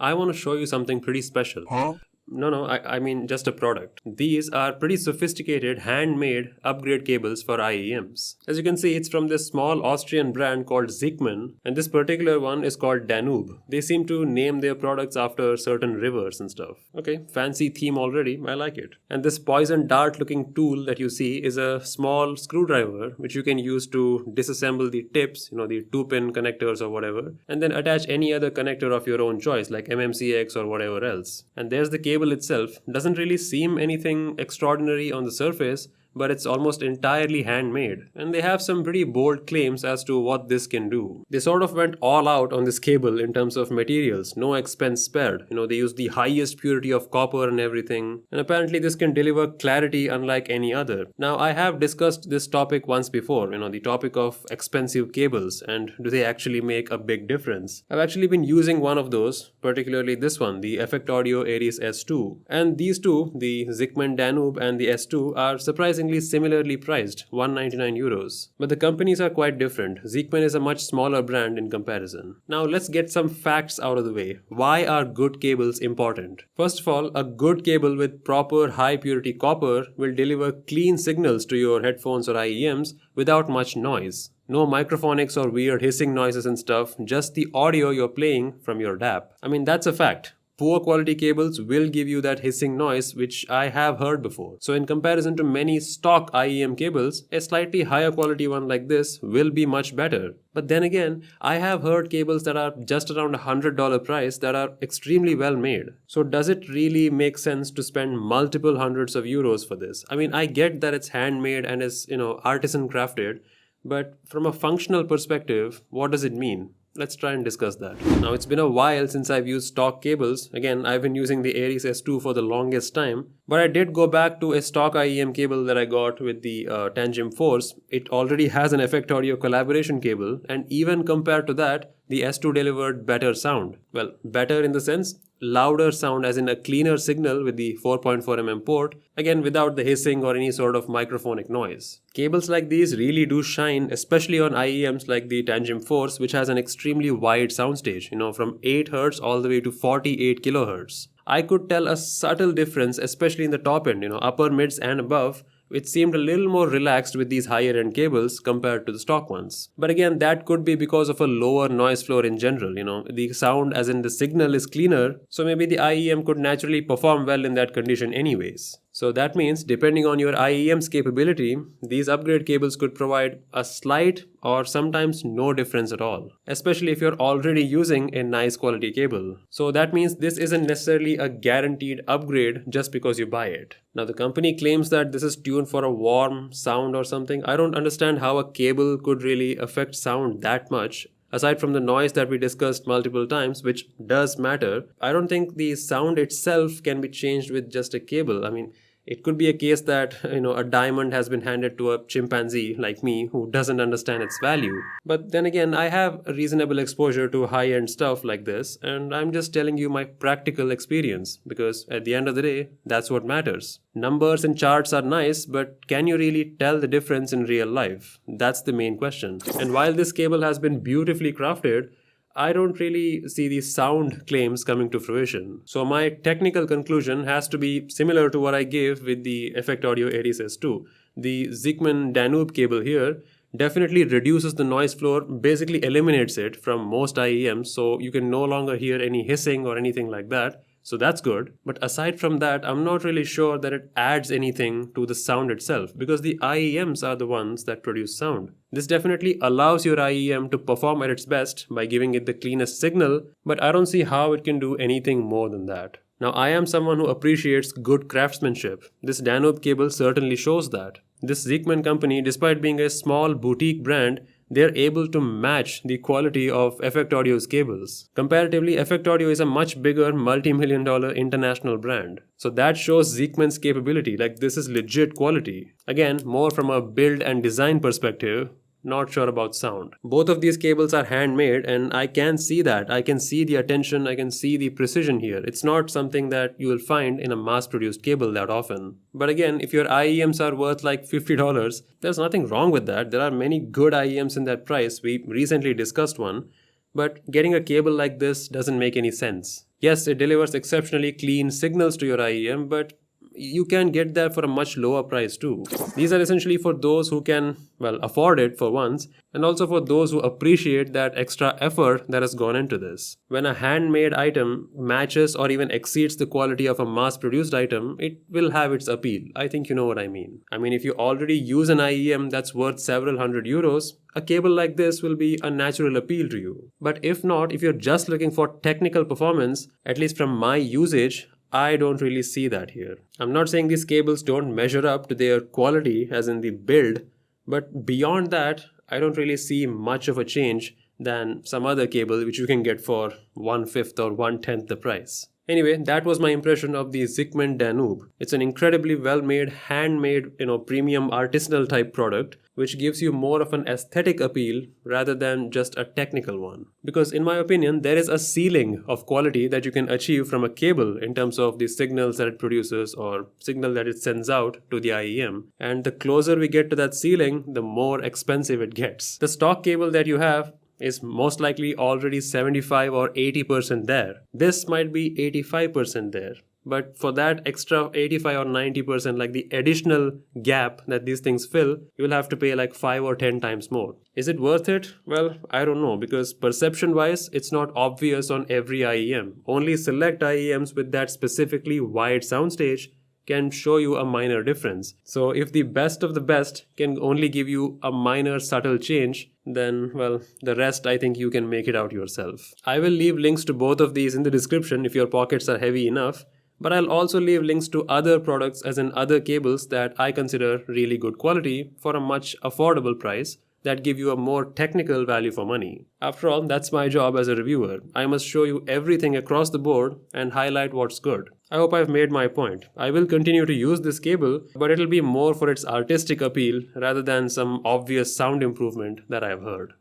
I want to show you something pretty special. No, I mean just a product. These are pretty sophisticated handmade upgrade cables for IEMs. As you can see, it's from this small Austrian brand called Zikman, and this particular one is called Danube. They seem to name their products after certain rivers and stuff. Okay, fancy theme already, I like it. And this poison dart looking tool that you see is a small screwdriver which you can use to disassemble the tips, the 2-pin connectors or whatever, and then attach any other connector of your own choice like MMCX or whatever else. And there's the cable itself. Doesn't really seem anything extraordinary on the surface, but it's almost entirely handmade. And they have some pretty bold claims as to what this can do. They sort of went all out on this cable in terms of materials, no expense spared. They use the highest purity of copper and everything. And apparently this can deliver clarity unlike any other. Now, I have discussed this topic once before, the topic of expensive cables and do they actually make a big difference. I've actually been using one of those, particularly this one, the Effect Audio Aries S2. And these two, the Zikman Danube and the S2, are surprisingly similarly priced, €199. But the companies are quite different. Zikman is a much smaller brand in comparison. Now let's get some facts out of the way. Why are good cables important? First of all, a good cable with proper high purity copper will deliver clean signals to your headphones or IEMs without much noise. No microphonics or weird hissing noises and stuff, just the audio you're playing from your DAP. I mean, that's a fact. Poor quality cables will give you that hissing noise which I have heard before. So in comparison to many stock IEM cables, a slightly higher quality one like this will be much better. But then again, I have heard cables that are just around $100 price that are extremely well made. So does it really make sense to spend multiple hundreds of euros for this? I mean, I get that it's handmade and is, artisan crafted, but from a functional perspective, what does it mean? Let's try and discuss that. Now, it's been a while since I've used stock cables. Again, I've been using the Aries S2 for the longest time, but I did go back to a stock IEM cable that I got with the Tangem Force. It already has an Effect Audio collaboration cable, and even compared to that, the S2 delivered better sound. Well, better in the sense, louder sound as in a cleaner signal with the 4.4mm port, again without the hissing or any sort of microphonic noise. Cables like these really do shine, especially on IEMs like the Tangem Force, which has an extremely wide soundstage, from 8Hz all the way to 48 kHz. I could tell a subtle difference, especially in the top end, upper mids and above, which seemed a little more relaxed with these higher end cables compared to the stock ones. But again, that could be because of a lower noise floor in general, the sound as in the signal is cleaner, so maybe the IEM could naturally perform well in that condition anyways. So that means depending on your IEM's capability, these upgrade cables could provide a slight or sometimes no difference at all, especially if you're already using a nice quality cable. So that means this isn't necessarily a guaranteed upgrade just because you buy it. Now the company claims that this is tuned for a warm sound or something. I don't understand how a cable could really affect sound that much. Aside from the noise that we discussed multiple times, which does matter, I don't think the sound itself can be changed with just a cable. I mean, it could be a case that, a diamond has been handed to a chimpanzee like me who doesn't understand its value. But then again, I have a reasonable exposure to high-end stuff like this, and I'm just telling you my practical experience because at the end of the day, that's what matters. Numbers and charts are nice, but can you really tell the difference in real life? That's the main question. And while this cable has been beautifully crafted, I don't really see the sound claims coming to fruition. So my technical conclusion has to be similar to what I gave with the Effect Audio Aries S2. The Zikman Danube cable here definitely reduces the noise floor, basically eliminates it from most IEMs, so you can no longer hear any hissing or anything like that. So that's good. But aside from that, I'm not really sure that it adds anything to the sound itself because the IEMs are the ones that produce sound. This definitely allows your IEM to perform at its best by giving it the cleanest signal, but I don't see how it can do anything more than that. Now, I am someone who appreciates good craftsmanship. This Danube cable certainly shows that. This Zikman company, despite being a small boutique brand, they're able to match the quality of Effect Audio's cables. Comparatively, Effect Audio is a much bigger multi-million-dollar international brand. So that shows Zikman's capability, like this is legit quality. Again, more from a build and design perspective, not sure about sound. Both of these cables are handmade and I can see that. I can see the attention, I can see the precision here. It's not something that you will find in a mass-produced cable that often. But again, if your IEMs are worth like $50, there's nothing wrong with that. There are many good IEMs in that price. We recently discussed one. but getting a cable like this doesn't make any sense. Yes, it delivers exceptionally clean signals to your IEM, but you can get that for a much lower price too. These are essentially for those who can, well, afford it for once, and also for those who appreciate that extra effort that has gone into this. When a handmade item matches or even exceeds the quality of a mass-produced item, it will have its appeal. I think you know what I mean. If you already use an IEM that's worth several €100, a cable like this will be a natural appeal to you. But if not, if you're just looking for technical performance, at least from my usage, I don't really see that here. I'm not saying these cables don't measure up to their quality as in the build, but beyond that, I don't really see much of a change than some other cable which you can get for 1/5 or 1/10 the price. Anyway, that was my impression of the Zikman Danube. It's an incredibly well-made, handmade, premium artisanal type product which gives you more of an aesthetic appeal rather than just a technical one. Because in my opinion, there is a ceiling of quality that you can achieve from a cable in terms of the signals that it produces or signal that it sends out to the IEM. And the closer we get to that ceiling, the more expensive it gets. The stock cable that you have is most likely already 75 or 80% there. This might be 85% there. But for that extra 85 or 90%, like the additional gap that these things fill, you will have to pay like 5 or 10 times more. Is it worth it? Well, I don't know, because perception-wise, it's not obvious on every IEM. Only select IEMs with that specifically wide soundstage can show you a minor difference. So if the best of the best can only give you a minor subtle change, then, well, the rest I think you can make it out yourself. I will leave links to both of these in the description if your pockets are heavy enough, but I'll also leave links to other products as in other cables that I consider really good quality for a much affordable price that give you a more technical value for money. After all, that's my job as a reviewer. I must show you everything across the board and highlight what's good. I hope I've made my point. I will continue to use this cable, but it'll be more for its artistic appeal rather than some obvious sound improvement that I've heard.